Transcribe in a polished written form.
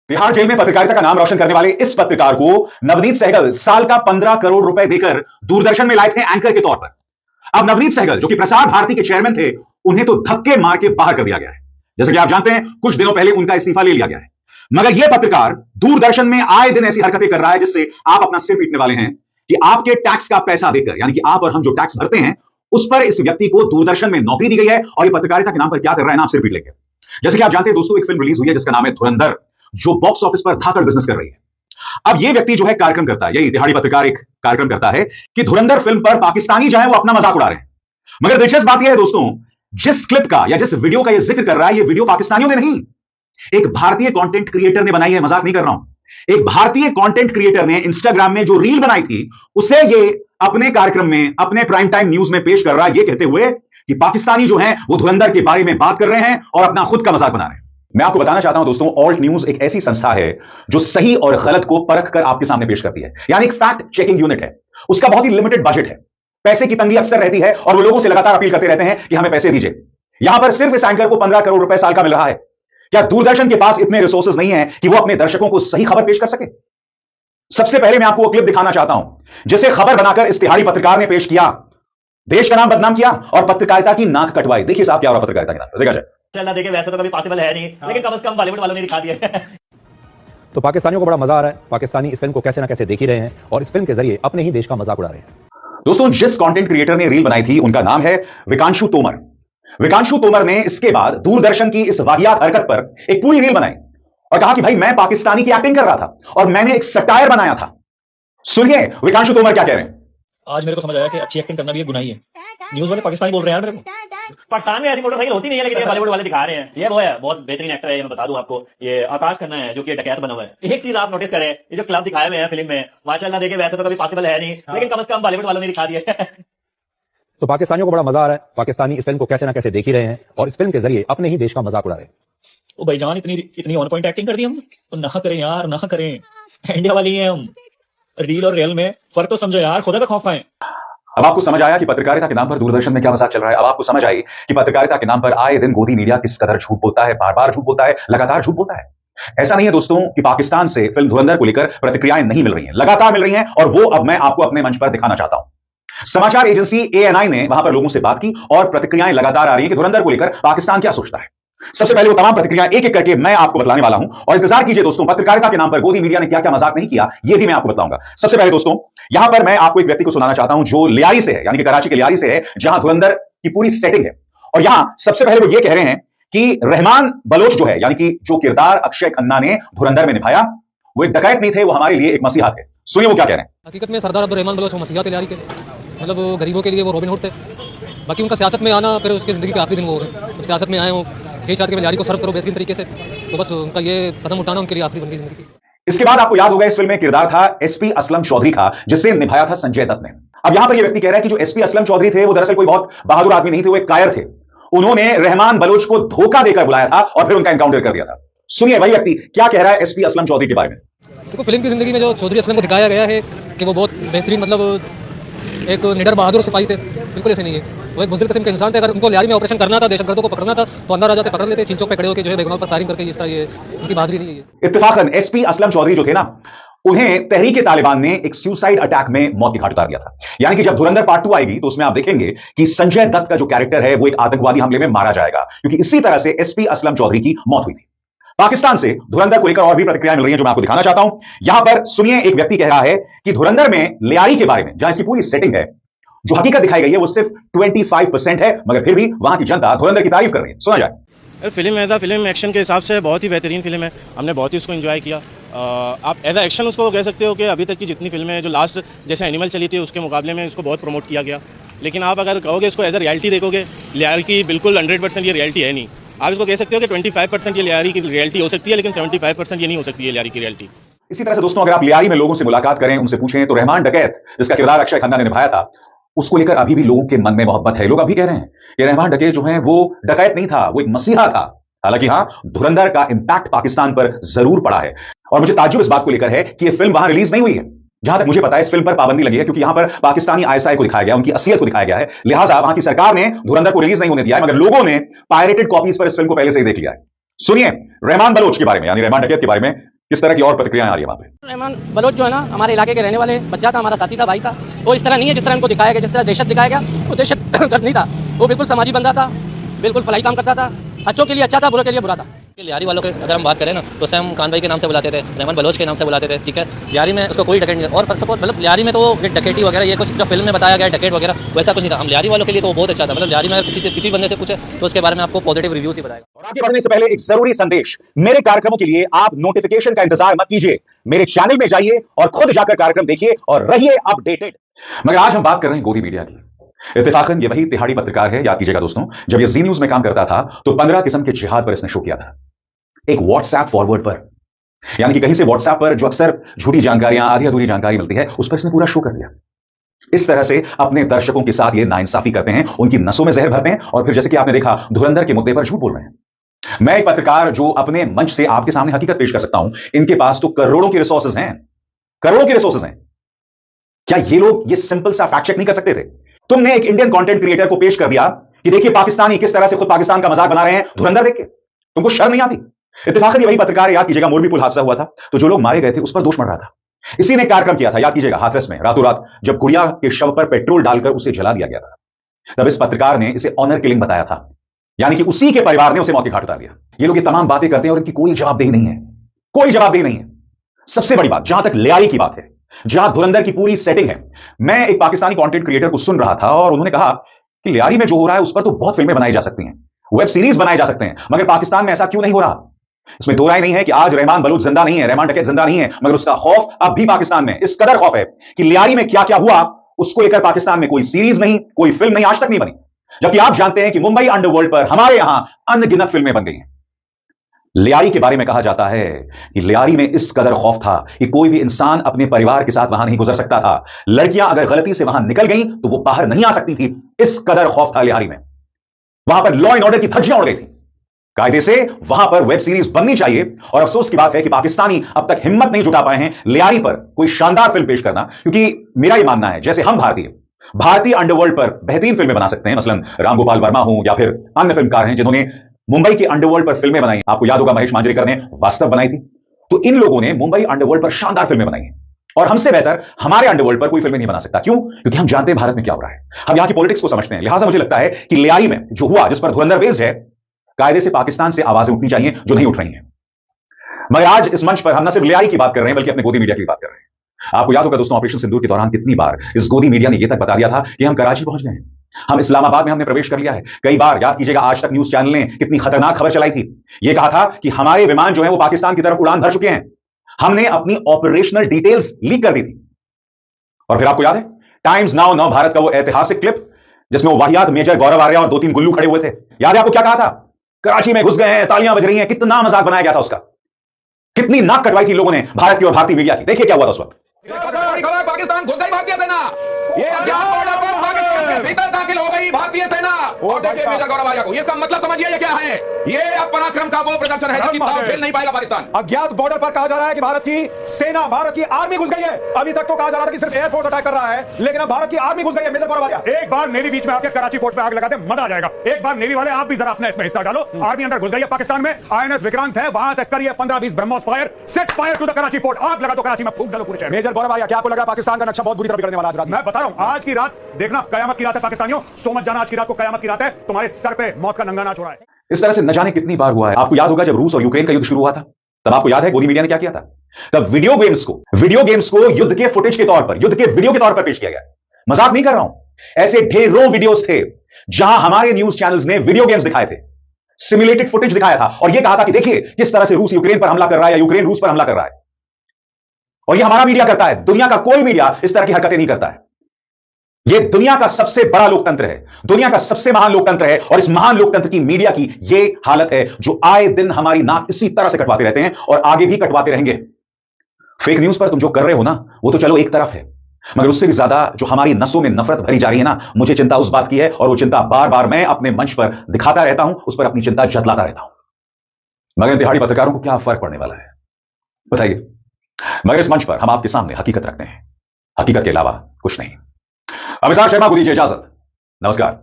Tihar jail में पत्रकारिता का नाम रोशन करने वाले इस पत्रकार को नवनीत सहगल साल का 15 करोड़ रुपए देकर दूरदर्शन में लाए थे एंकर के तौर पर। अब नवनीत सहगल जो कि प्रसार भारती के चेयरमैन थे, उन्हें तो धक्के मार के बाहर कर दिया गया है। जैसे कि आप जानते हैं, कुछ दिनों पहले उनका इस्तीफा ले लिया गया है। मगर यह पत्रकार दूरदर्शन में आए दिन ऐसी हरकतें कर रहा है जिससे आप अपना सिर पीटने वाले हैं कि आपके टैक्स का पैसा देकर, यानी कि आप और हम जो टैक्स भरते हैं, उस पर इस व्यक्ति को दूरदर्शन में नौकरी दी गई है और ये पत्रकारिता के नाम पर क्या कर रहा है ना, आप सिर पीट लेंगे। जैसे कि आप जानते हैं दोस्तों, एक फिल्म रिलीज हुई है जिसका नाम है धुरंधर, जो बॉक्स ऑफिस पर धाकड़ बिजनेस कर रही है। अब यह व्यक्ति जो है कार्यक्रम करता है, यही दिहाड़ी पत्रकार एक कार्यक्रम करता है कि धुरंधर फिल्म पर पाकिस्तानी जो है वो अपना मजाक उड़ा रहे हैं। मगर दिलचस्प बात यह है दोस्तों, जिस क्लिप का या जिस वीडियो का यह जिक्र कर रहा है, यह वीडियो पाकिस्तानियों ने नहीं, एक भारतीय कंटेंट क्रिएटर ने बनाई है। मजाक नहीं कर रहा हूं। एक भारतीय कंटेंट क्रिएटर ने इंस्टाग्राम में जो रील बनाई थी, उसे ये अपने कार्यक्रम में, अपने प्राइम टाइम न्यूज में पेश कर रहा है, ये कहते हुए कि पाकिस्तानी जो हैं वो धुरंधर के बारे में बात कर रहे हैं और अपना खुद का मजाक बना रहे हैं। मैं आपको बताना चाहता हूं दोस्तों, ऑल्ट न्यूज एक ऐसी संस्था है जो सही और गलत को परख कर आपके सामने पेश करती है, यानी एक फैक्ट चेकिंग यूनिट है। उसका बहुत ही लिमिटेड बजट है, पैसे की तंगी अक्सर रहती है और वो लोगों से लगातार अपील करते रहते हैं कि हमें पैसे दीजिए। यहां पर सिर्फ इस एंकर को 15 करोड़ रुपए साल का मिल रहा है। क्या दूरदर्शन के पास इतने रिसोर्सेज नहीं है कि वो अपने दर्शकों को सही खबर पेश कर सके? सबसे पहले मैं आपको वो क्लिप दिखाना चाहता हूं जिसे खबर बनाकर इस तिहाड़ी पत्रकार ने पेश किया, देश का नाम बदनाम किया और पत्रकारिता की नाक कटवाई। देखिए साहब क्या हो रहा पत्रकारिता के नाम पर, देखा जाए। चलना देखे वैसे तो कभी पॉसिबल है नहीं, लेकिन कम से कम बॉलीवुड वालों ने दिखा दिया। तो पाकिस्तानियों को बड़ा मजा आ रहा है। पाकिस्तानी इस फिल्म को कैसे ना कैसे देख ही रहे हैं और इस फिल्म के जरिए अपने ही देश का मजाक उड़ा रहे हैं। दोस्तों, जिस कंटेंट क्रिएटर ने रील बनाई थी उनका नाम है विकांशु तोमर। विकांशु तोमर ने इसके बाद दूरदर्शन की इस वाहियात हरकत पर एक पूरी रील बनाई और कहा कि भाई मैं पाकिस्तानी की एक्टिंग कर रहा था और मैंने एक सटायर बनाया था। सुनिए विकांशु तोमर क्या कह रहे हैं। आज मेरे को समझ आया कि अच्छी एक्टिंग करना भी एक गुनाह ही है। न्यूज वाले पाकिस्तानी बोल रहे हैं मेरे को। पाकिस्तान में ऐसी मोटरसाइकिल होती नहीं है, लेकिन ये बॉलीवुड वाले दिखा रहे हैं। ये वो है, बहुत बेहतरीन एक्टर है, मैं बता दूं आपको, ये आकाश खन्ना है जो कि डकैत बना हुआ है। एक चीज आप नोटिस करें, ये जो क्लब दिखाए हुए हैं फिल्म में, माशाल्लाह देखे वैसे तो कभी पॉसिबल है नहीं, लेकिन कम से कम बॉलीवुड वालों ने दिखा दिया। तो पाकिस्तानियों को बड़ा मजा आ रहा है। पाकिस्तानी इस फिल्म को कैसे ना कैसे देख ही रहे हैं और इस फिल्म के जरिए अपने ही देश का मजाक उड़ा रहे हैं। ओ भाईजान, इतनी ऑन पॉइंट एक्टिंग कर दी हम, तो ना करें यार, ना करें। इंडिया वाली हैं हम, रील और रियल में फर्क तो समझो यार, खुदा का खौफ है। अब आपको समझ आया कि पत्रकारिता के नाम पर दूरदर्शन में क्या मजाक चल रहा है। अब आपको समझ आई कि पत्रकारिता के नाम पर आए दिन गोदी मीडिया किस कदर झूठ बोलता है, बार बार झूठ बोलता है, लगातार झूठ बोलता है। ऐसा नहीं है दोस्तों कि पाकिस्तान से फिल्म धुरंधर को लेकर प्रतिक्रियाएं नहीं मिल रही हैं, लगातार मिल रही हैं और वो अब मैं आपको अपने मंच पर दिखाना चाहता हूं। समाचार एजेंसी ANI ने वहां पर लोगों से बात की और प्रतिक्रियाएं लगातार आ रही हैं कि धुरंधर को लेकर पाकिस्तान क्या सोचता है। सबसे पहले वो तमाम प्रतिक्रियाएं एक एक करके मैं आपको बतलाने वाला हूं और इंतजार कीजिए दोस्तों, पत्रकारिता के नाम पर गोदी मीडिया ने क्या क्या मजाक नहीं किया, यह भी मैं आपको बताऊंगा। सबसे पहले दोस्तों, यहां पर मैं आपको एक व्यक्ति को सुनाना चाहता हूं जो लियारी से है, यानी कि कराची के लियारी से है, जहां धुरंधर की पूरी सेटिंग है। और यहां सबसे पहले वो ये कह रहे हैं कि रहमान बलोच जो है, यानी कि जो किरदार अक्षय खन्ना ने धुरंधर में निभाया, वो एक डकैत नहीं थे, वो हमारे लिए एक मसीहा थे। सुनिए वो क्या कह रहे हैं। हकीकत में सरदार अब्दुल रहमान बलोच वो मसीहा थे लियारी के, मतलब वो गरीबों के लिए वो रॉबिन हुड थे। बाकी उनका सियासत में आना फिर उसकी जिंदगी के आखिरी दिन वो हो गए, तो सियासत में आए हो यही चाहते कि लियारी को सर्व करो बेहतरीन तरीके से, तो बस उनका ये कदम उठाना उनके लिए आखिरी बन गई जिंदगी की। इसके बाद आपको याद होगा इस फिल्म में किरदार था SP असलम चौधरी का, जिसे निभाया था संजय दत्त ने। अब यहां पर यह व्यक्ति कह रहा है कि जो SP असलम चौधरी थे वो दरअसल कोई बहुत बहादुर आदमी नहीं थे, वो एक कायर थे। उन्होंने रहमान बलोच को धोखा देकर बुलाया था और फिर उनका एनकाउंटर कर दिया था। सुनिए वही व्यक्ति क्या कह रहा है SP असलम चौधरी के बारे में। देखो फिल्म की जिंदगी में जो चौधरी असलम को दिखाया गया है कि वो बहुत बेहतरीन, मतलब एक निडर बहादुर सिपाही थे, बिल्कुल ऐसे नहीं है। वो एक बुज़दिल किस्म के इंसान थे। अगर उनको लियारी में ऑपरेशन करना था, दहशतगर्दों को पकड़ना था, तो अंदर आ जाते, पकड़ लेते, चिंचों पे खड़े होकर जो है बेगुनाह पर फायरिंग करके, इस तरह ये उनकी बहादुरी नहीं है। इत्तेफाकन SP असलम चौधरी जो थे ना, उन्हें तहरीक तालिबान ने एक सुसाइड अटैक में मौत की घाट उतार दिया था। यानी कि जब धुरंधर पार्ट 2 आएगी तो उसमें आप देखेंगे कि संजय दत्त का जो कैरेक्टर है वो एक आतंकवादी हमले में मारा जाएगा, क्योंकि इसी तरह से SP असलम चौधरी की मौत हुई थी। पाकिस्तान से धुरंधर को लेकर और भी प्रतिक्रियाएं मिल रही हैं जो मैं आपको दिखाना चाहता हूं। यहां पर सुनिए, एक व्यक्ति कह रहा है कि धुरंधर में लियारी के बारे में जहां इसकी पूरी सेटिंग है, जो हकीकत दिखाई गई है वो सिर्फ 25% है, मगर फिर भी वहां की जनता धुरंधर की तारीफ कर रही है। सुना जाए। Film as a film action के हिसाब से बहुत ही बेहतरीन फिल्म है, हमने बहुत ही उसको एंजॉय किया। आप एज अ एक्शन उसको कह सकते हो कि अभी तक की जितनी फिल्में जो लास्ट जैसे एनिमल चली थी उसके मुकाबले में इसको बहुत प्रमोट किया गया। लेकिन आप अगर कहोगे इसको एज अ रियलिटी देखोगे, लियारी की बिल्कुल 100% ये रियलिटी है नहीं। आप इसको कह सकते हो कि 25% ये लियारी की रियलिटी हो सकती है, लेकिन 75% ये नहीं हो सकती है लियारी की रियलिटी। इसी तरह से दोस्तों, अगर आप लियारी में लोगों से मुलाकात करें, उनसे पूछें, तो रहमान डकैत जिसका किरदार अक्षय खन्ना ने निभाया था, उसको लेकर अभी भी लोगों के मन में मोहब्बत है। लोग अभी कह रहे हैं कि रहमान डकैत जो है वो डकैत नहीं था, वो एक मसीहा था। हालांकि हाँ, धुरंधर का इंपैक्ट पाकिस्तान पर जरूर पड़ा है और मुझे ताज्जुब इस बात को लेकर है कि यह फिल्म वहां रिलीज नहीं हुई है। जहां तक मुझे पता है इस फिल्म पर पाबंदी लगी है, क्योंकि यहां पर पाकिस्तानी ISI को दिखाया गया, उनकी असलियत को दिखाया गया है। लिहाजा वहां की सरकार ने धुरंधर को रिलीज नहीं होने दिया है, मगर लोगों ने पायरेटेड कॉपीज पर इस फिल्म को पहले से ही देख लिया है। सुनिए रहमान बलोच के बारे में, यानी रहमान डकैत के बारे में किस तरह की और प्रतिक्रियाएं आ रही है वहां पे? रहमान बलोच जो है ना, हमारे इलाके के रहने वाले बच्चा था, हमारा साथी था, भाई था। वो इस तरह नहीं है जिस तरह हमको दिखाया गया, जिस तरह दहशत दिखाया गया, वो दहशत गर्द नहीं था। वो बिल्कुल समाजी बंदा था, बिल्कुल फलाई काम करता था, अच्छों के लिए अच्छा था, बुरों के लिए बुरा था। लियारी वालों के अगर हम बात करें ना, तो उसे हम खान भाई के नाम से बुलाते थे, रहमान बलोच के नाम से बुलाते थे, ठीक है। लियारी में उसको कोई डकैत नहीं, और फर्स्ट ऑफ ऑल मतलब लियारी में तो वो डकैती वगैरह ये कुछ जो फिल्म में बताया गया डकैत वगैरह वैसा कुछ नहीं था। हम लियारी वालों के लिए तो वो बहुत अच्छा था। मतलब लियारी में अगर किसी बंदे से पूछे तो उसके बारे में आपको पॉजिटिव रिव्यूज ही बताएगा। और आगे बढ़ने से पहले एक जरूरी संदेश, मेरे कार्यक्रमों के लिए आप नोटिफिकेशन का इंतजार मत कीजिए, मेरे चैनल में जाइए और खुद जाकर कार्यक्रम देखिए और रहिए अपडेटेड। मगर आज हम बात कर रहे हैं गोदी मीडिया की। इत्तेफाकन ये वही तिहाड़ी पत्रकार है, याद कीजिएगा दोस्तों, जब ये जी न्यूज में काम करता था तो 15 किस्म के जिहाद पर इसने शो किया था, एक व्हाट्सएप फॉरवर्ड पर, यानी कि कहीं से व्हाट्सएप पर जो अक्सर झूठी जानकारियां, आधी अधूरी जानकारी मिलती है, उस पर इसने पूरा शो कर दिया। इस तरह से अपने दर्शकों के साथ ये नाइंसाफी करते हैं, उनकी नसों में जहर भरते हैं और फिर जैसे कि आपने देखा धुरंधर के मुद्दे पर झूठ बोल रहे हैं। मैं एक पत्रकार जो अपने मंच से आपके सामने हकीकत पेश कर सकता हूं, इनके पास तो करोड़ों की रिसोर्सेज हैं, करोड़ों की रिसोर्सेज हैं। क्या ये लोग ये सिंपल सा फैक्ट चेक नहीं कर सकते थे? तुमने एक इंडियन कंटेंट क्रिएटर को पेश कर दिया कि देखिए पाकिस्तानी किस तरह से खुद पाकिस्तान का मजाक बना रहे हैं धुरंधर देख के, तुमको शर्म नहीं आती? इत्तेफाकन ये वही पत्रकार, याद कीजिएगा मोरबी पुल हादसा हुआ था तो जो लोग मारे गए थे उस पर दोष मढ़ रहा था, इसी ने कार्यक्रम किया था, याद कीजिएगा हाथरस में रातों रात जब गुड़िया के शव पर पेट्रोल डालकर उसे जला दिया गया था, तब इस पत्रकार ने इसे ऑनर किलिंग बताया था, यानी कि उसी के परिवार ने उसे मौत के घाट उतार दिया। ये लोग ये तमाम बातें करते हैं और इनकी कोई जवाबदेही नहीं है, कोई जवाबदेही नहीं है। सबसे बड़ी बात, जहां तक लियारी की बात है, जहां धुरंधर की पूरी सेटिंग है, मैं एक पाकिस्तानी कंटेंट क्रिएटर को सुन रहा था और उन्होंने कहा कि लियारी में जो हो रहा है उस पर तो बहुत फिल्में बनाई जा सकती हैं, वेब सीरीज बनाए जा सकते हैं, मगर पाकिस्तान में ऐसा क्यों नहीं हो रहा? इसमें दो राय नहीं है कि आज रहमान बलूच जिंदा नहीं है, रहमान डकैत जिंदा नहीं है, मगर उसका खौफ अब भी पाकिस्तान में इस कदर खौफ है कि लियारी में क्या क्या हुआ उसको लेकर पाकिस्तान में कोई सीरीज नहीं, कोई फिल्म नहीं, आज तक नहीं बनी। जबकि आप जानते हैं कि मुंबई अंडरवर्ल्ड पर हमारे यहां अनगिनत फिल्में बन गई हैं। लियारी के बारे में कहा जाता है कि लियारी में इस कदर खौफ था कि कोई भी इंसान अपने परिवार के साथ वहां नहीं गुजर सकता था, लड़कियां अगर गलती से वहां निकल गई तो वो बाहर नहीं आ सकती थी, इस कदर खौफ था लियारी में। वहां पर लॉ एंड ऑर्डर की धज्जियां उड़ गई थी, कायदे से वहां पर वेब सीरीज बननी चाहिए। और अफसोस की बात है कि पाकिस्तानी अब तक हिम्मत नहीं जुटा पाए हैं लियारी पर कोई शानदार फिल्म पेश करना, क्योंकि मेरा यह मानना है जैसे हम भारतीय अंडरवर्ल्ड पर बेहतरीन फिल्में बना सकते हैं, मसलन राम गोपाल वर्मा हो या फिर अन्य फिल्मकार हैं जिन्होंने मुंबई के अंडरवर्ल्ड पर फिल्में बनाई। आपको याद होगा महेश मांजरेकर ने वास्तव बनाई थी, तो इन लोगों ने मुंबई अंडरवर्ल्ड पर शानदार फिल्में बनाई हैं और हमसे बेहतर हमारे अंडरवर्ल्ड पर कोई फिल्में नहीं बना सकता। क्यों? क्योंकि हम जानते हैं भारत में क्या हो रहा है, हम यहां की पॉलिटिक्स को समझते हैं। लिहाजा मुझे लगता है कि लियारी में जो हुआ, जिस पर धुरंधर बेस्ड है, कायदे से पाकिस्तान से आवाजें उठनी चाहिए जो नहीं उठ रही हैं। मगर आज इस मंच पर हम न सिर्फ लियारी की बात कर रहे हैं बल्कि अपने गोदी मीडिया की बात कर रहे हैं। आपको याद होगा दोस्तों, ऑपरेशन सिंदूर के दौरान कितनी बार इस गोदी मीडिया ने यह तक बता दिया था कि हम कराची पहुंच गए हैं, हम इस्लामाबाद में हमने प्रवेश कर लिया है। कई बार याद कीजिएगा आज तक न्यूज चैनल ने कितनी खतरनाक खबर चलाई थी, यह कहा था कि हमारे विमान जो है वो पाकिस्तान की तरफ उड़ान भर चुके हैं। हमने अपनी ऑपरेशनल डिटेल्स लीक कर दी थी। और फिर आपको याद है टाइम्स नाउ नव भारत का वो ऐतिहासिक क्लिप जिसमें वो वाहियात मेजर गौरव आर्या और 2-3 गुल्लू खड़े हुए थे, याद है आपको क्या कहा था? कराची में घुस गए हैं, तालियां बज रही हैं, कितना मजाक बनाया गया था उसका, कितनी नाक कटवाई थी लोगों ने भारत की और भारतीय मीडिया की। देखिए क्या हुआ था उस वक्त। पाकिस्तान घुस गई भारतीय सेना, ये अज्ञात बॉर्डर पर पाकिस्तान के भीतर दाखिल हो गई भारतीय सेना। और देखिए मेजर गौरव आर्या को, ये इसका मतलब समझिए ये क्या है, ये अब पराक्रम का वो प्रदर्शन है जिसकी भाव झेल नहीं पाएगा पाकिस्तान। अज्ञात बॉर्डर पर कहा जा रहा है कि भारत की सेना, भारत की आर्मी घुस गई है। अभी तक तो कहा जा रहा था कि सिर्फ एयरफोर्स अटैक कर रहा है, लेकिन अब भारत की आर्मी घुस गई है। मेजर गौरव आर्या, एक बार नेवी बीच में आके कराची पोर्ट पे आग लगाते मजा आ जाएगा। एक बार नेवी वाले आप भी जरा अपना इसमें हिस्सा डालो। आर्मी अंदर घुस गई है पाकिस्तान में, आईएनएस विक्रांत है, वहां से करिए 15-20 BrahMos fire, set fire to the Karachi port, आग लगा दो कराची में, फूंक डालो पूरे शहर। मेजर गौरव आर्या, क्या आपको लग रहा है पाकिस्तान का नक्शा बहुत बुरी तरह बिगड़ने वाला आज रात? मैं बता रहा हूं, आज की रात देखना कयामत की रात है पाकिस्तानियों, सो मत जाना आज की रात को कयामत की रात है, तुम्हारे सर पे मौत का नंगा नाच हो रहा है। इस तरह से न जाने कितनी बार हुआ है। आपको याद होगा जब रूस और यूक्रेन का युद्ध शुरू हुआ था, तब आपको याद है गोदी मीडिया ने क्या किया था? तब वीडियो गेम्स को युद्ध के फुटेज के तौर पर, युद्ध के वीडियो के तौर पर पेश किया गया। मजाक नहीं कर रहा हूं, ऐसे ढेरों वीडियोस थे जहां हमारे न्यूज चैनल्स ने वीडियो गेम्स दिखाए थे, सिमुलेटेड फुटेज दिखाया था और यह कहा था कि देखिए किस तरह से रूस यूक्रेन पर हमला कर रहा है या यूक्रेन रूस पर हमला कर रहा है। और यह हमारा मीडिया करता है, दुनिया का कोई मीडिया इस तरह की हरकतें नहीं करता है। यह दुनिया का सबसे बड़ा लोकतंत्र है, दुनिया का सबसे महान लोकतंत्र है और इस महान लोकतंत्र की मीडिया की यह हालत है जो आए दिन हमारी नाक इसी तरह से कटवाते रहते हैं और आगे भी कटवाते रहेंगे। फेक न्यूज पर तुम जो कर रहे हो ना, वो तो चलो एक तरफ है, मगर उससे भी ज्यादा जो हमारी नसों में नफरत भरी जा रही है ना, मुझे चिंता उस बात की है और वो चिंता बार बार मैं अपने मंच पर दिखाता रहता हूं, उस पर अपनी चिंता जतलाता रहता हूं। मगर तिहाड़ी पत्रकारों को क्या फर्क पड़ने वाला है बताइए? मगर इस मंच पर हम आपके सामने हकीकत रखते हैं, हकीकत के अलावा कुछ नहीं। अमिताभ शर्मा को दीजिए इजाजत, नमस्कार।